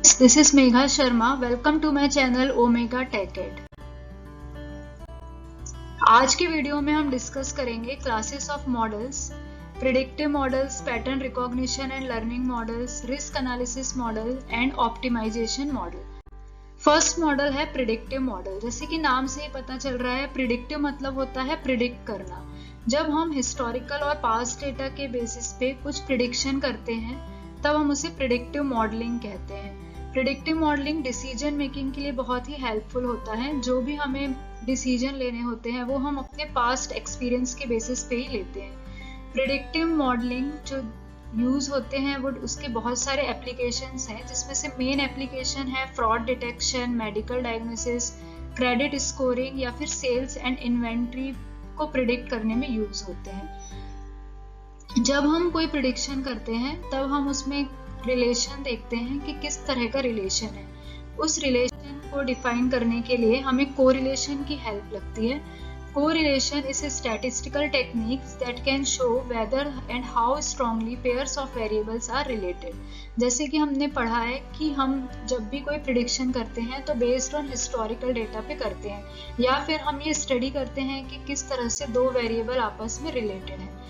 This is Megha Sharma. Welcome to my channel Omega Tech Ed. आज की video में हम डिस्कस करेंगे classes of models, predictive models, pattern recognition and learning models, risk analysis model and optimization model. First model है predictive model. जैसे कि नाम से ही पता चल रहा है, प्रिडिक्टिव मतलब होता है प्रिडिक्ट करना। जब हम हिस्टोरिकल और पास्ट डेटा के बेसिस पे कुछ प्रिडिक्शन करते हैं तब हम उसे प्रिडिक्टिव मॉडलिंग कहते हैं। प्रिडिक्टिव मॉडलिंग डिसीजन मेकिंग के लिए बहुत ही हेल्पफुल होता है। जो भी हमें डिसीजन लेने होते हैं वो हम अपने पास्ट एक्सपीरियंस के बेसिस पे ही लेते हैं। प्रिडिक्टिव मॉडलिंग जो यूज होते हैं वो उसके बहुत सारे एप्लीकेशंस हैं, जिसमें से मेन एप्लीकेशन है fraud detection, medical diagnosis, credit scoring या फिर सेल्स एंड इन्वेंट्री को प्रिडिक्ट करने में यूज होते हैं। जब हम कोई प्रिडिक्शन करते हैं तब हम उसमें रिलेशन देखते हैं कि किस तरह का रिलेशन है। उस रिलेशन को डिफाइन करने के लिए हमें कोरिलेशन की हेल्प लगती है। Correlation is a statistical techniques that can show whether and how strongly pairs of variables are related. जैसे कि हमने पढ़ा है कि हम जब भी कोई प्रिडिक्शन करते हैं तो बेस्ड ऑन हिस्टोरिकल डेटा पे करते हैं, या फिर हम ये स्टडी करते हैं कि किस तरह से दो वेरिएबल आपस में रिलेटेड हैं।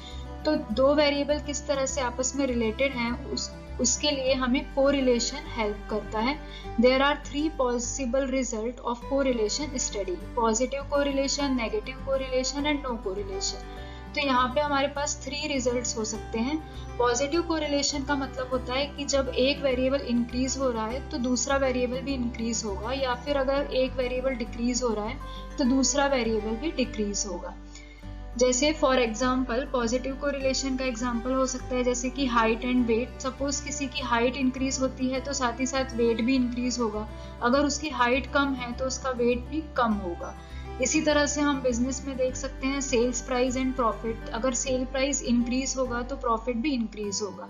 तो दो वेरिएबल किस तरह से आपस में रिलेटेड हैं उसके लिए हमें कोरिलेशन हेल्प करता है। There are 3 possible result of correlation study: positive correlation, negative correlation and no correlation. तो यहाँ पे हमारे पास 3 रिजल्ट्स हो सकते हैं। पॉजिटिव कोरिलेशन का मतलब होता है कि जब एक वेरिएबल इंक्रीज हो रहा है तो दूसरा वेरिएबल भी इंक्रीज होगा, या फिर अगर एक वेरिएबल डिक्रीज हो रहा है तो दूसरा वेरिएबल भी डिक्रीज होगा। जैसे फॉर एग्जाम्पल पॉजिटिव कोरिलेशन का एग्जाम्पल हो सकता है जैसे कि हाइट एंड वेट। सपोज किसी की हाइट इंक्रीज होती है तो साथ ही साथ वेट भी इंक्रीज होगा। अगर उसकी हाइट कम है तो उसका वेट भी कम होगा। इसी तरह से हम बिजनेस में देख सकते हैं सेल्स प्राइस एंड प्रॉफिट। अगर सेल प्राइस इंक्रीज होगा तो प्रॉफिट भी इंक्रीज होगा।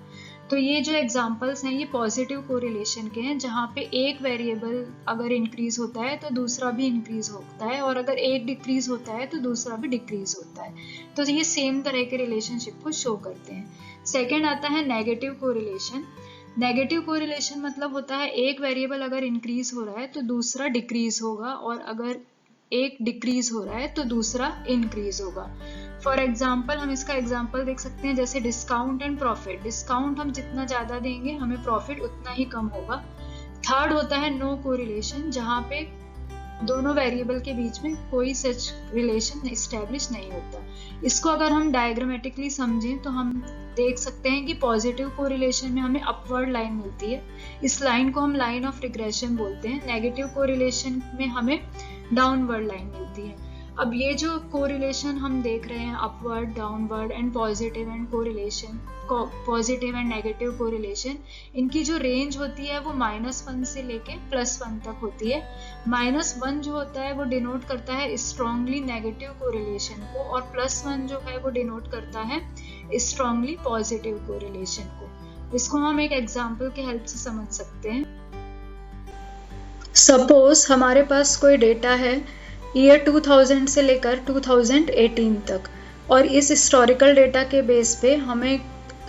तो ये जो एग्जांपल्स हैं ये पॉजिटिव कोरिलेशन के हैं, जहाँ पे एक वेरिएबल अगर इंक्रीज होता है तो दूसरा भी इंक्रीज होता है, और अगर एक डिक्रीज होता है तो दूसरा भी डिक्रीज होता है। तो ये सेम तरह के रिलेशनशिप को शो करते हैं। सेकेंड आता है नेगेटिव कोरिलेशन। नेगेटिव कोरिलेशन मतलब होता है एक वेरिएबल अगर इंक्रीज हो रहा है तो दूसरा डिक्रीज होगा, और अगर एक डिक्रीज हो रहा है तो दूसरा इंक्रीज होगा। फॉर एग्जाम्पल हम इसका एग्जाम्पल देख सकते हैं जैसे डिस्काउंट एंड प्रॉफिट। डिस्काउंट हम जितना ज्यादा देंगे हमें प्रॉफिट उतना ही कम होगा। थर्ड होता है नो कोरिलेशन, जहाँ पे दोनों वेरिएबल के बीच में कोई सच रिलेशन एस्टेब्लिश नहीं होता। इसको अगर हम डायग्रामेटिकली समझें तो हम देख सकते हैं कि पॉजिटिव कोरिलेशन में हमें अपवर्ड लाइन मिलती है। इस लाइन को हम लाइन ऑफ रिग्रेशन बोलते हैं। नेगेटिव कोरिलेशन में हमें डाउनवर्ड लाइन मिलती है। अब ये जो कोरिलेशन हम देख रहे हैं, upward, downward and positive and correlation, positive and negative correlation, इनकी जो रेंज होती है वो -1 से लेके +1 तक होती है। -1 जो होता है वो डिनोट करता है स्ट्रांगली नेगेटिव कोरिलेशन को, और +1 जो है वो डिनोट करता है स्ट्रांगली पॉजिटिव कोरिलेशन को। इसको हम एक एग्जांपल के हेल्प से समझ सकते हैं। सपोज हमारे पास कोई डेटा है ईयर 2000 से लेकर 2018 तक, और इस हिस्टोरिकल डेटा के बेस पे हमें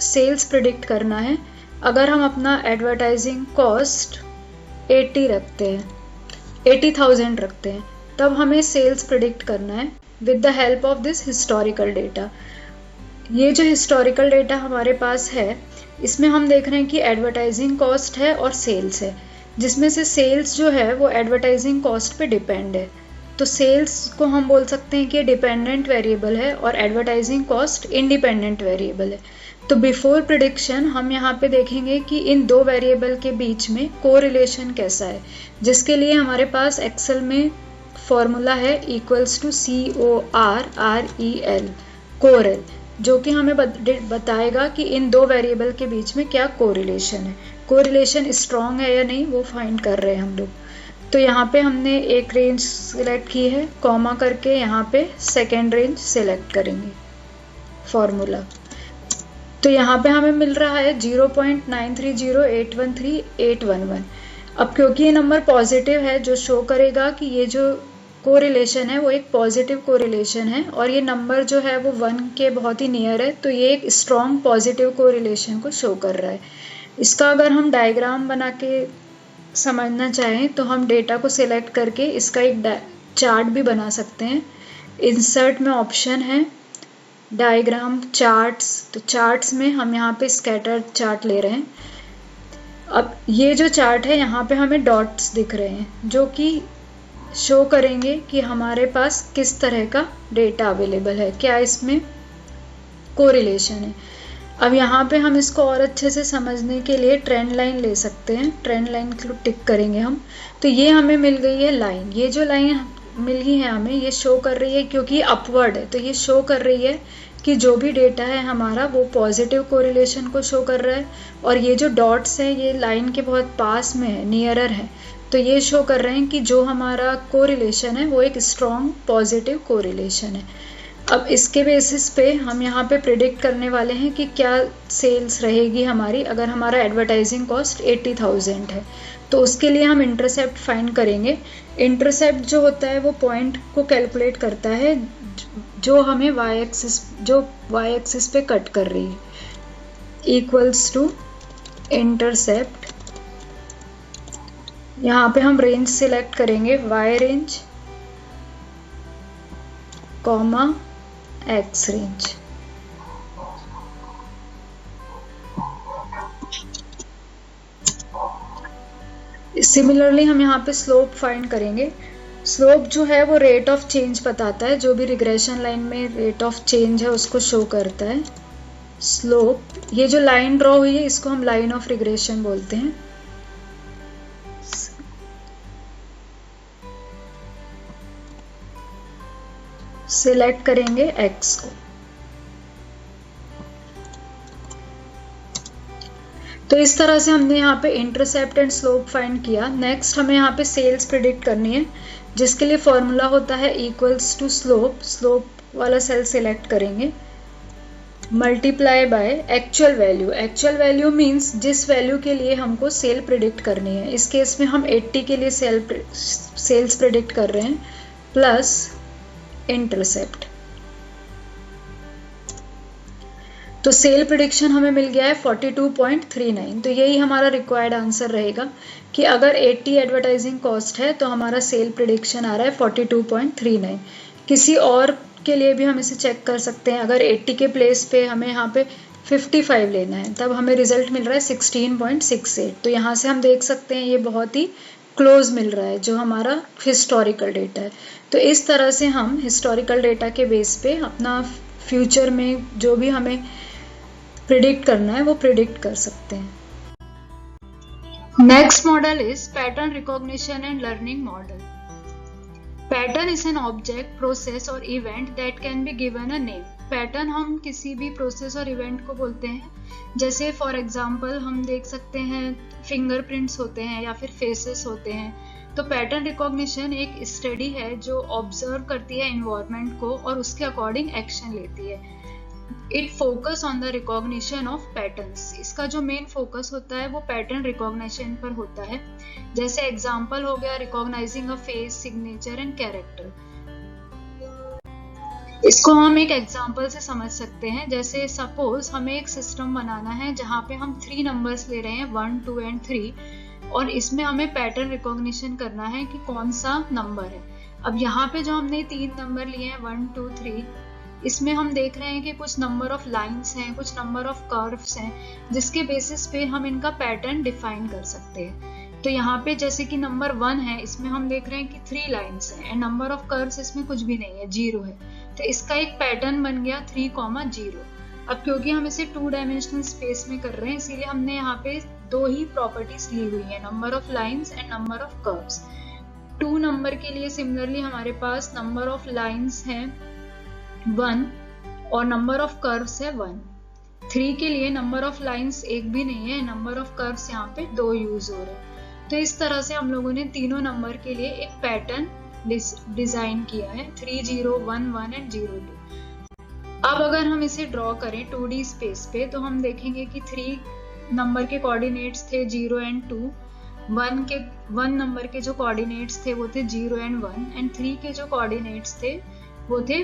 सेल्स प्रिडिक्ट करना है। अगर हम अपना एडवर्टाइजिंग कॉस्ट 80,000 रखते हैं तब हमें सेल्स प्रिडिक्ट करना है with the help of this historical data. ये जो हिस्टोरिकल डेटा हमारे पास है इसमें हम देख रहे हैं कि एडवर्टाइजिंग कॉस्ट है और सेल्स है, जिसमें से सेल्स जो है वो एडवर्टाइजिंग कॉस्ट पे डिपेंड है। तो सेल्स को हम बोल सकते हैं कि डिपेंडेंट वेरिएबल है और एडवर्टाइजिंग कॉस्ट इंडिपेंडेंट वेरिएबल है। तो बिफोर प्रिडिक्शन हम यहाँ पे देखेंगे कि इन दो वेरिएबल के बीच में कोरिलेशन कैसा है, जिसके लिए हमारे पास एक्सेल में फॉर्मूला है CORREL, कोरेल, जो कि हमें बताएगा कि इन दो वेरिएबल के बीच में क्या कोरिलेशन है। कोरिलेशन स्ट्रॉन्ग है या नहीं वो फाइंड कर रहे हैं हम लोग। तो यहाँ पे हमने एक रेंज सिलेक्ट की है, कॉमा करके यहाँ पे सेकेंड रेंज सिलेक्ट करेंगे फॉर्मूला। तो यहाँ पे हमें मिल रहा है 0.930813,811। अब क्योंकि ये नंबर पॉजिटिव है जो शो करेगा कि ये जो कोरिलेशन है वो एक पॉजिटिव कोरिलेशन है, और ये नंबर जो है वो 1 के बहुत ही नियर है, तो ये एक स्ट्रॉन्ग पॉजिटिव कोरिलेशन को शो कर रहा है। इसका अगर हम डायग्राम बना के समझना चाहें तो हम डेटा को सिलेक्ट करके इसका एक चार्ट भी बना सकते हैं। इंसर्ट में ऑप्शन है डायग्राम चार्ट्स, तो चार्ट्स में हम यहाँ पे स्कैटर चार्ट ले रहे हैं। अब ये जो चार्ट है यहाँ पे हमें डॉट्स दिख रहे हैं जो कि शो करेंगे कि हमारे पास किस तरह का डेटा अवेलेबल है, क्या इसमें कोरिलेशन है। अब यहाँ पे हम इसको और अच्छे से समझने के लिए ट्रेंड लाइन ले सकते हैं। ट्रेंड लाइन को टिक करेंगे हम, तो ये हमें मिल गई है लाइन। ये जो लाइन मिल गई है हमें, ये शो कर रही है क्योंकि अपवर्ड है, तो ये शो कर रही है कि जो भी डेटा है हमारा वो पॉजिटिव कोरिलेशन को शो कर रहा है। और ये जो डॉट्स हैं ये लाइन के बहुत पास में है, नियरर है, तो ये शो कर रहे हैं कि जो हमारा कोरिलेशन है वो एक स्ट्रॉन्ग पॉजिटिव कोरिलेशन है। अब इसके बेसिस पे हम यहाँ पे प्रिडिक्ट करने वाले हैं कि क्या सेल्स रहेगी हमारी अगर हमारा एडवर्टाइजिंग कॉस्ट 80,000 है। तो उसके लिए हम इंटरसेप्ट फाइंड करेंगे। इंटरसेप्ट जो होता है वो पॉइंट को कैलकुलेट करता है जो हमें वाई एक्सिस पे कट कर रही है, इक्वल्स टू इंटरसेप्ट। यहाँ पे हम रेंज सिलेक्ट करेंगे y range comma x range. Similarly हम यहाँ पे स्लोप फाइंड करेंगे। स्लोप जो है वो रेट ऑफ चेंज बताता है, जो भी रिग्रेशन लाइन में रेट ऑफ चेंज है उसको शो करता है स्लोप। ये जो लाइन ड्रॉ हुई है इसको हम लाइन ऑफ रिग्रेशन बोलते हैं। सिलेक्ट करेंगे x को। तो इस तरह से हमने यहाँ पे इंटरसेप्ट एंड स्लोप फाइंड किया। नेक्स्ट हमें यहाँ पे सेल्स प्रिडिक्ट करनी है, जिसके लिए फॉर्मूला होता है इक्वल्स टू स्लोप। स्लोप वाला सेल सिलेक्ट करेंगे, multiply by actual value. Actual value means जिस वैल्यू के लिए हमको सेल प्रिडिक्ट करनी है। इस केस में हम 80 के लिए सेल्स प्रिडिक्ट कर रहे हैं, प्लस इंटरसेप्ट। तो सेल प्रिडिक्शन हमें मिल गया है 42.39। तो यही हमारा रिक्वायर्ड आंसर रहेगा कि अगर 80 एडवर्टाइजिंग कॉस्ट है तो हमारा सेल प्रिडिक्शन आ रहा है 42.39। किसी और के लिए भी हम इसे चेक कर सकते हैं। अगर 80 के प्लेस पे हमें यहाँ पे 55 लेना है तब हमें रिजल्ट मिल रहा है 16.68। तो यहाँ से हम देख सकते हैं ये बहुत ही क्लोज मिल रहा है जो हमारा हिस्टोरिकल डेटा है। तो इस तरह से हम हिस्टोरिकल डेटा के बेस पे अपना फ्यूचर में जो भी हमें प्रिडिक्ट करना है वो प्रिडिक्ट कर सकते हैं। Next model is pattern recognition and learning model. Pattern is an object, process और event that can be given a name. Pattern हम किसी भी प्रोसेस और इवेंट को बोलते हैं। जैसे फॉर एग्जांपल हम देख सकते हैं फिंगरप्रिंट्स होते हैं या फिर फेसेस होते हैं। तो पैटर्न रिकॉग्निशन एक स्टडी है जो ऑब्जर्व करती है एनवायरनमेंट को और उसके अकॉर्डिंग एक्शन लेती है। It focus on the recognition of patterns. इसका जो मेन फोकस होता है वो पैटर्न रिकॉग्निशन पर होता है। जैसे एग्जांपल हो गया recognising a face, signature and character. इसको हम एक एग्जांपल से समझ सकते हैं। जैसे सपोज हमें एक सिस्टम बनाना है जहाँ पे हम 3 नंबर्स ले रहे हैं 1, 2 एंड 3 और इसमें हमें पैटर्न रिकॉग्निशन करना है कि कौन सा नंबर है। अब यहाँ पे जो हमने 3 नंबर लिए हैं 1, 2, 3, इसमें हम देख रहे हैं कि कुछ नंबर ऑफ लाइंस हैं, कुछ नंबर ऑफ कर्व्स हैं, जिसके बेसिस पे हम इनका पैटर्न डिफाइन कर सकते हैं। तो यहाँ पे जैसे कि नंबर 1 है, इसमें हम देख रहे हैं कि 3 लाइंस हैं एंड नंबर ऑफ कर्व्स इसमें कुछ भी नहीं है, 0 है। तो इसका एक पैटर्न बन गया 3,0। अब क्योंकि हम इसे 2 डायमेंशनल स्पेस में कर रहे हैं इसीलिए हमने यहाँ पे 2 ही प्रॉपर्टीज ली हुई है, number of lines and number of curves. 2 number के लिए सिमिलरली हमारे पास नंबर ऑफ लाइंस है 1 और नंबर ऑफ कर्व्स है 1। 3 के लिए नंबर ऑफ लाइंस एक भी नहीं है, नंबर ऑफ कर्व्स यहाँ पे 2 यूज हो रहे हैं। तो इस तरह से हम लोगों ने तीनों नंबर के लिए एक पैटर्न डिजाइन किया है 3, 0, 1, 1 एंड 0, 2। अब अगर हम इसे ड्रॉ करें 2D स्पेस पे तो हम देखेंगे कि 3 नंबर के कोऑर्डिनेट्स थे 0 एंड 2, 1 नंबर के जो कोऑर्डिनेट्स थे वो थे 0 एंड 1 एंड 3 के जो कोऑर्डिनेट्स थे वो थे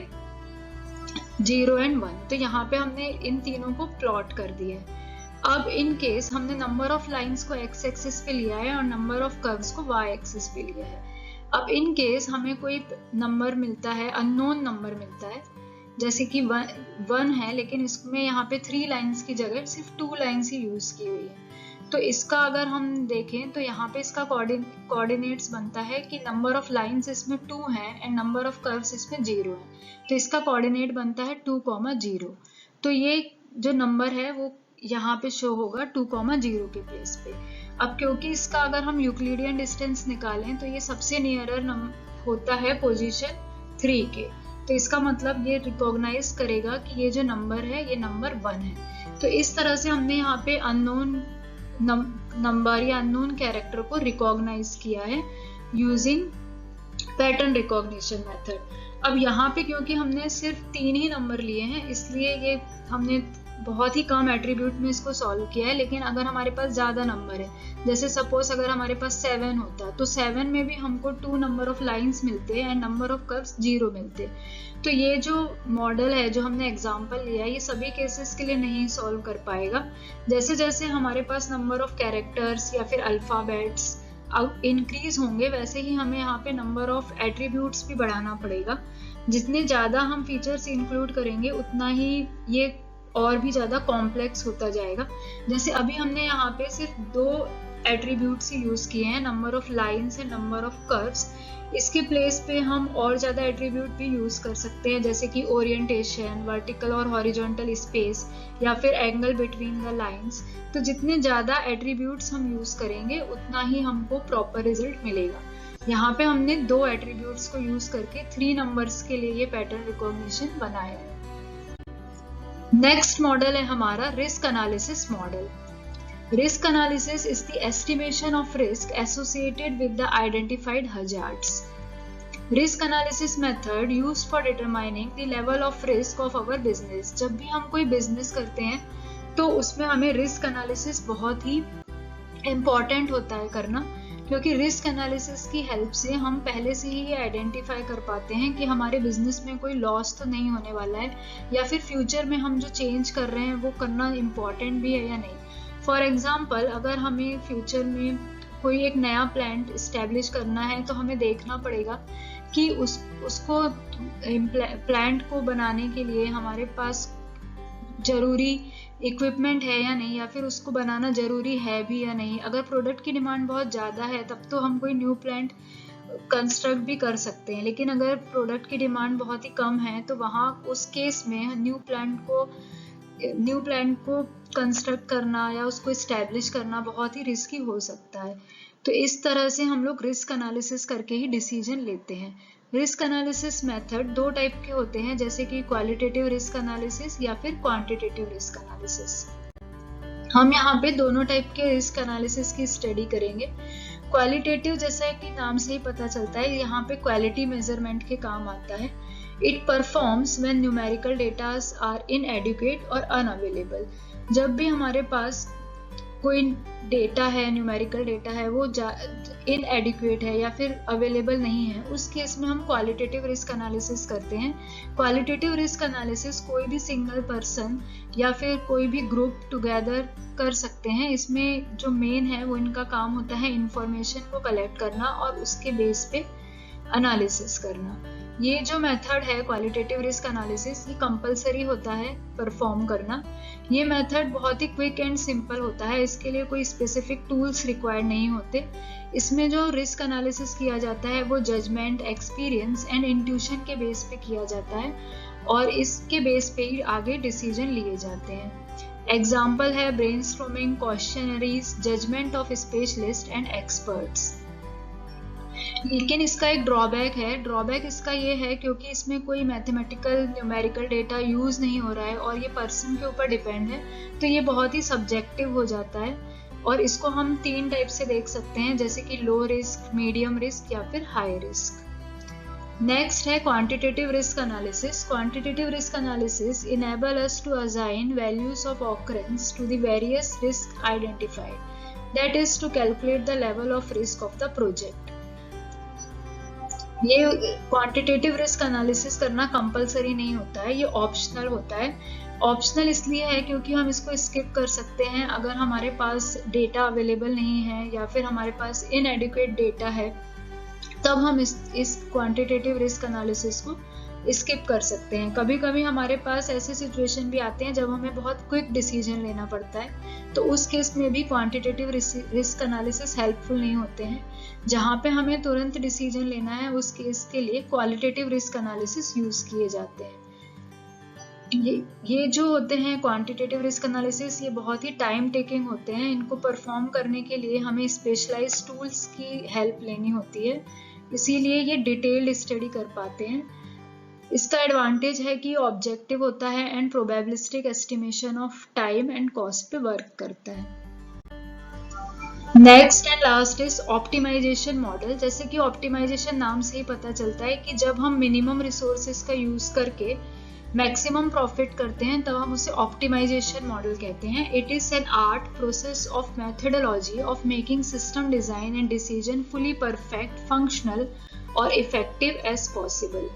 0 एंड 1। तो यहाँ पे हमने इन तीनों को प्लॉट कर दिया है। अब इन केस हमने नंबर ऑफ लाइंस को एक्स एक्सिस पे लिया है और नंबर ऑफ कर्व्स को वाई एक्सिस पे लिया है। अब इन केस हमें कोई नंबर मिलता है, अननोन नंबर मिलता है, जैसे कि 1 है, लेकिन इसमें यहाँ पे 3 लाइंस की जगह सिर्फ 2 लाइंस ही यूज की हुई है। तो इसका अगर हम देखें तो यहाँ पे इसका कोऑर्डिनेट्स बनता है कि नंबर ऑफ लाइंस इसमें 2 है एंड नंबर ऑफ कर्व्स इसमें 0 है, तो इसका कोऑर्डिनेट बनता है 2,0। तो ये जो नंबर है वो यहाँ पे शो होगा 2,0 के प्लेस पे। अब क्योंकि इसका अगर हम यूक्लिडियन डिस्टेंस निकालें तो ये सबसे नियरर होता है पोजीशन 3 के, तो इसका मतलब ये रिकॉग्नाइज करेगा कि ये जो नंबर है ये नंबर 1 है। तो इस तरह से हमने यहाँ पे अननोन नंबर या अननोन कैरेक्टर को रिकॉग्नाइज किया है यूजिंग पैटर्न रिकॉग्निशन मेथड। अब यहाँ पे क्योंकि हमने सिर्फ 3 ही नंबर लिए हैं, इसलिए ये हमने बहुत ही कम एट्रीब्यूट में इसको सॉल्व किया है। लेकिन अगर हमारे पास ज्यादा नंबर है, जैसे सपोज अगर हमारे पास 7 होता, तो 7 में भी हमको 2 नंबर ऑफ लाइंस मिलते हैं एंड नंबर ऑफ कर्व्स 0 मिलते। तो ये जो मॉडल है, जो हमने एग्जांपल लिया है, ये सभी केसेस के लिए नहीं सॉल्व कर पाएगा। जैसे जैसे हमारे पास नंबर ऑफ कैरेक्टर्स या फिर अल्फाबेट्स इंक्रीज होंगे, वैसे ही हमें यहाँ पे नंबर ऑफ एट्रीब्यूट्स भी बढ़ाना पड़ेगा। जितने ज्यादा हम फीचर्स इंक्लूड करेंगे उतना ही ये और भी ज्यादा कॉम्प्लेक्स होता जाएगा। जैसे अभी हमने यहाँ पे सिर्फ 2 एट्रीब्यूट्स ही यूज किए हैं, number of lines and number of curves. इसके प्लेस पे हम और ज्यादा एट्रीब्यूट भी यूज कर सकते हैं, जैसे कि ओरिएंटेशन, वर्टिकल और हॉरिजॉन्टल स्पेस, या फिर एंगल बिटवीन द लाइंस। तो जितने ज्यादा एट्रीब्यूट्स हम यूज करेंगे उतना ही हमको प्रॉपर रिजल्ट मिलेगा। यहाँ पे हमने 2 एट्रीब्यूट्स को यूज करके 3 नंबर्स के लिए ये पैटर्न रिकॉग्निशन बनाया है। नेक्स्ट मॉडल है हमारा risk analysis model. Risk analysis is the estimation of risk associated with the identified hazards. Risk analysis method used for determining the level of risk of our business. जब भी हम कोई business करते हैं तो उसमें हमें रिस्क एनालिसिस बहुत ही इम्पॉर्टेंट होता है करना, क्योंकि रिस्क एनालिसिस की हेल्प से हम पहले से ही ये आइडेंटिफाई कर पाते हैं कि हमारे बिजनेस में कोई लॉस तो नहीं होने वाला है, या फिर फ्यूचर में हम जो चेंज कर रहे हैं वो करना इम्पॉर्टेंट भी है या नहीं। फॉर एग्जाम्पल, अगर हमें फ्यूचर में कोई एक नया प्लांट इस्टेब्लिश करना है तो हमें देखना पड़ेगा कि उसको प्लांट को बनाने के लिए हमारे पास जरूरी इक्विपमेंट है या नहीं, या फिर उसको बनाना जरूरी है भी या नहीं। अगर प्रोडक्ट की डिमांड बहुत ज़्यादा है तब तो हम कोई न्यू प्लांट कंस्ट्रक्ट भी कर सकते हैं, लेकिन अगर प्रोडक्ट की डिमांड बहुत ही कम है तो वहाँ उस केस में न्यू प्लांट को कंस्ट्रक्ट करना या उसको इस्टेब्लिश करना बहुत ही रिस्की हो सकता है। तो इस तरह से हम लोग रिस्क एनालिसिस करके ही डिसीजन लेते हैं। रिस्क एनालिसिस मेथड 2 टाइप के होते हैं, जैसे कि क्वालिटेटिव रिस्क एनालिसिस या फिर क्वांटिटेटिव रिस्क एनालिसिस। हम यहाँ पे दोनों टाइप के रिस्क एनालिसिस की स्टडी करेंगे। क्वालिटेटिव, जैसा कि नाम से ही पता चलता है, यहाँ पे क्वालिटी मेजरमेंट के काम आता है। It performs when numerical datas are inadequate और अनअवेलेबल। जब भी हमारे पास कोई डेटा है, न्यूमेरिकल डेटा है, वो इनएडिक्वेट है या फिर अवेलेबल नहीं है, उस केस में हम क्वालिटेटिव रिस्क एनालिसिस करते हैं। क्वालिटेटिव रिस्क एनालिसिस कोई भी सिंगल पर्सन या फिर कोई भी ग्रुप टुगेदर कर सकते हैं। इसमें जो मेन है वो इनका काम होता है इंफॉर्मेशन को कलेक्ट करना और उसके बेस पे एनालिसिस करना। ये जो मेथड है क्वालिटेटिव रिस्क एनालिसिस, ये कंपलसरी होता है परफॉर्म करना। ये मेथड बहुत ही क्विक एंड सिंपल होता है, इसके लिए कोई स्पेसिफिक टूल्स रिक्वायर्ड नहीं होते। इसमें जो रिस्क एनालिसिस किया जाता है वो जजमेंट, एक्सपीरियंस एंड इंट्यूशन के बेस पे किया जाता है और इसके बेस पे ही आगे डिसीजन लिए जाते हैं। एग्जाम्पल है brainstorming, questionnaires, judgement of specialist and experts. लेकिन इसका एक ड्रॉबैक है। ड्रॉबैक इसका ये है क्योंकि इसमें कोई मैथमेटिकल न्यूमेरिकल डेटा यूज नहीं हो रहा है और ये पर्सन के ऊपर डिपेंड है, तो ये बहुत ही सब्जेक्टिव हो जाता है। और इसको हम 3 टाइप से देख सकते हैं, जैसे कि लो रिस्क, मीडियम रिस्क या फिर हाई रिस्क। नेक्स्ट है quantitative risk analysis. Quantitative risk analysis enable us to assign values of occurrence to the various risk identified, that is to calculate the level of risk of the project. ये quantitative risk analysis करना compulsory नहीं होता है, ये optional होता है। Optional इसलिए है क्योंकि हम इसको स्किप कर सकते हैं अगर हमारे पास डेटा अवेलेबल नहीं है या फिर हमारे पास इनएडिक्वेट डेटा है, तब हम इस क्वांटिटेटिव रिस्क एनालिसिस को स्किप कर सकते हैं। कभी कभी हमारे पास ऐसे सिचुएशन भी आते हैं जब हमें बहुत क्विक डिसीजन लेना पड़ता है, तो उस केस में भी क्वांटिटेटिव रिस्क एनालिसिस हेल्पफुल नहीं होते हैं। जहां पे हमें तुरंत डिसीजन लेना है उस केस के लिए क्वालिटेटिव रिस्क एनालिसिस यूज किए जाते हैं। ये जो होते हैं क्वांटिटेटिव रिस्क एनालिसिस, ये बहुत ही टाइम टेकिंग होते हैं। इनको परफॉर्म करने के लिए हमें स्पेशलाइज्ड टूल्स की हेल्प लेनी होती है, इसीलिए ये डिटेल्ड स्टडी कर पाते हैं। इसका एडवांटेज है कि ऑब्जेक्टिव होता है and probabilistic estimation of time and cost पे वर्क करता है। Next and last is optimization model. जैसे कि ऑप्टिमाइजेशन नाम से ही पता चलता है कि जब हम मिनिमम रिसोर्सेज का यूज करके मैक्सिमम प्रॉफिट करते हैं तब हम उसे ऑप्टिमाइजेशन मॉडल कहते हैं। It is an art process of methodology of making system design and decision fully perfect, functional और effective as possible.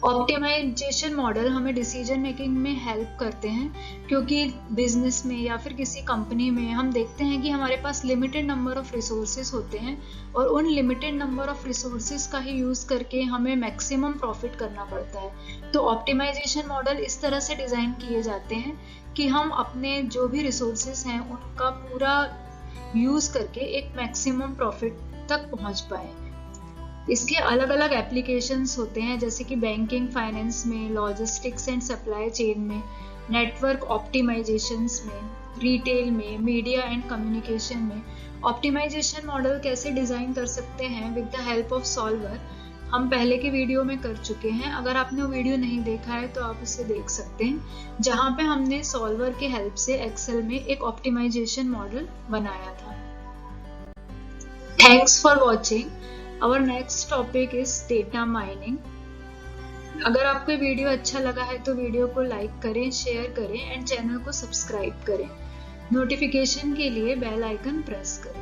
Optimisation model हमें डिसीजन मेकिंग में हेल्प करते हैं क्योंकि बिजनेस में या फिर किसी कंपनी में हम देखते हैं कि हमारे पास लिमिटेड नंबर ऑफ रिसोर्सेज होते हैं और उन लिमिटेड नंबर ऑफ रिसोर्सेज का ही यूज करके हमें मैक्सिमम प्रॉफिट करना पड़ता है। तो ऑप्टिमाइजेशन मॉडल इस तरह से डिजाइन किए जाते हैं कि हम अपने जो भी रिसोर्सेज हैं उनका पूरा यूज करके एक मैक्सिमम प्रॉफिट तक पहुंच पाए। इसके अलग अलग एप्लीकेशंस होते हैं, जैसे कि बैंकिंग, फाइनेंस में, लॉजिस्टिक्स एंड सप्लाई चेन में, नेटवर्क ऑप्टिमाइजेशंस में, रिटेल में, मीडिया एंड कम्युनिकेशन में। ऑप्टिमाइजेशन मॉडल कैसे डिजाइन कर सकते हैं with the help of solver, हम पहले के वीडियो में कर चुके हैं। अगर आपने वो वीडियो नहीं देखा है तो आप उसे देख सकते हैं, जहां पे हमने सॉल्वर के हेल्प से एक्सेल में एक ऑप्टिमाइजेशन मॉडल बनाया था। Thanks for watching. Our next topic is data mining. अगर आपको वीडियो अच्छा लगा है तो वीडियो को लाइक करें, शेयर करें एंड चैनल को सब्सक्राइब करें। नोटिफिकेशन के लिए बेल आइकन प्रेस करें।